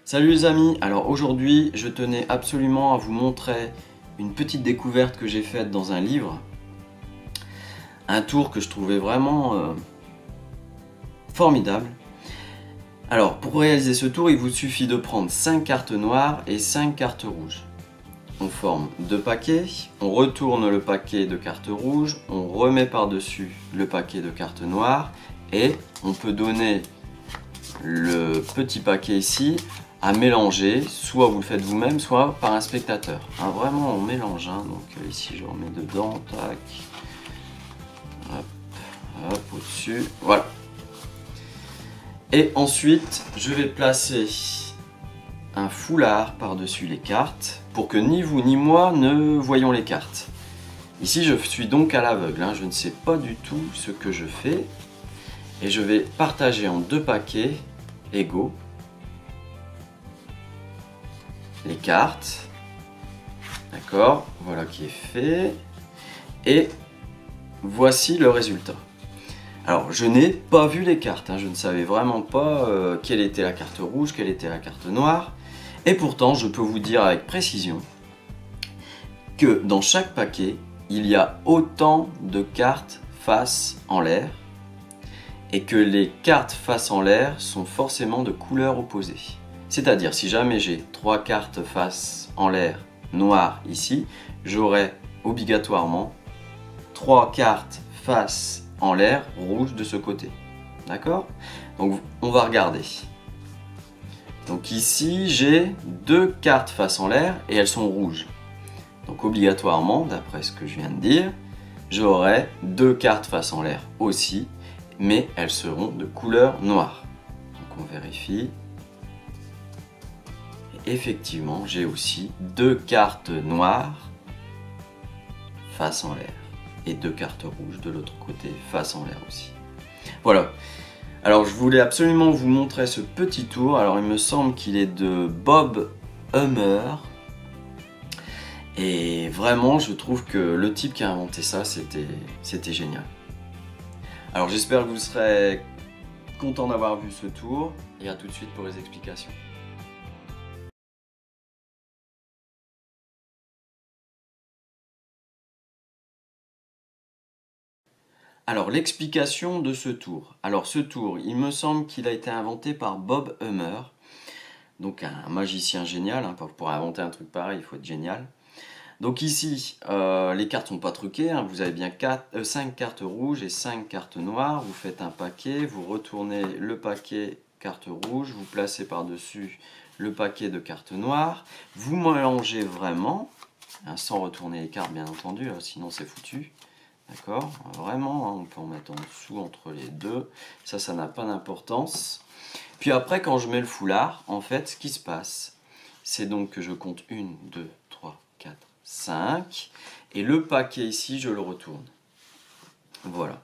Salut les amis, alors aujourd'hui je tenais absolument à vous montrer une petite découverte que j'ai faite dans un livre. Un tour que je trouvais vraiment formidable. Alors pour réaliser ce tour il vous suffit de prendre 5 cartes noires et 5 cartes rouges. On forme 2 paquets, on retourne le paquet de cartes rouges, on remet par-dessus le paquet de cartes noires et on peut donner le petit paquet ici à mélanger, soit vous le faites vous-même, soit par un spectateur. Hein, vraiment on mélange, hein. Donc ici je remets dedans, tac, hop, hop, au-dessus, voilà. Et ensuite je vais placer un foulard par-dessus les cartes pour que ni vous ni moi ne voyons les cartes. Ici je suis donc à l'aveugle, hein, je ne sais pas du tout ce que je fais et je vais partager en 2 paquets égaux les cartes. D'accord, voilà qui est fait et voici le résultat. Alors je n'ai pas vu les cartes, hein, je ne savais vraiment pas quelle était la carte rouge, quelle était la carte noire. Et pourtant, je peux vous dire avec précision que dans chaque paquet, il y a autant de cartes face en l'air et que les cartes face en l'air sont forcément de couleurs opposées. C'est-à-dire, si jamais j'ai 3 cartes face en l'air noires ici, j'aurai obligatoirement 3 cartes face en l'air rouges de ce côté. D'accord? Donc, on va regarder. Donc ici, j'ai 2 cartes face en l'air et elles sont rouges. Donc obligatoirement, d'après ce que je viens de dire, j'aurai 2 cartes face en l'air aussi, mais elles seront de couleur noire. Donc on vérifie. Et effectivement, j'ai aussi 2 cartes noires face en l'air et 2 cartes rouges de l'autre côté face en l'air aussi. Voilà. Alors je voulais absolument vous montrer ce petit tour. Alors il me semble qu'il est de Bob Hummer. Et vraiment je trouve que le type qui a inventé ça c'était génial. Alors j'espère que vous serez content d'avoir vu ce tour. Et à tout de suite pour les explications. Alors l'explication de ce tour. Alors ce tour, il me semble qu'il a été inventé par Bob Hummer. Donc un magicien génial, hein. Pour inventer un truc pareil, il faut être génial. Donc ici, les cartes sont pas truquées, hein. Vous avez bien 5 cartes rouges et 5 cartes noires. Vous faites un paquet, vous retournez le paquet cartes rouges, vous placez par-dessus le paquet de cartes noires. Vous mélangez vraiment, hein, sans retourner les cartes bien entendu, sinon c'est foutu. D'accord? Vraiment, hein, on peut en mettre en dessous entre les deux. Ça n'a pas d'importance. Puis après, quand je mets le foulard, en fait, ce qui se passe, c'est donc que je compte 1, 2, 3, 4, 5. Et le paquet ici, je le retourne. Voilà.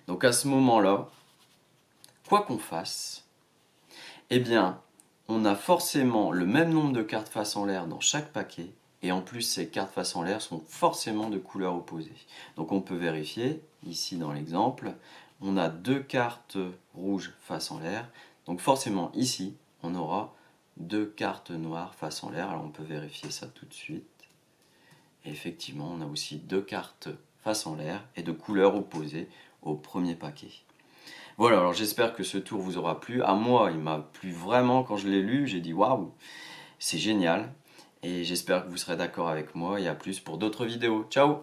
Donc à ce moment-là, quoi qu'on fasse, eh bien, on a forcément le même nombre de cartes face en l'air dans chaque paquet. Et en plus, ces cartes face en l'air sont forcément de couleurs opposées. Donc on peut vérifier, ici dans l'exemple, on a 2 cartes rouges face en l'air. Donc forcément, ici, on aura 2 cartes noires face en l'air. Alors on peut vérifier ça tout de suite. Et effectivement, on a aussi 2 cartes face en l'air et de couleurs opposées au premier paquet. Voilà, alors j'espère que ce tour vous aura plu. À moi, il m'a plu vraiment quand je l'ai lu. J'ai dit waouh, c'est génial. Et j'espère que vous serez d'accord avec moi et à plus pour d'autres vidéos. Ciao!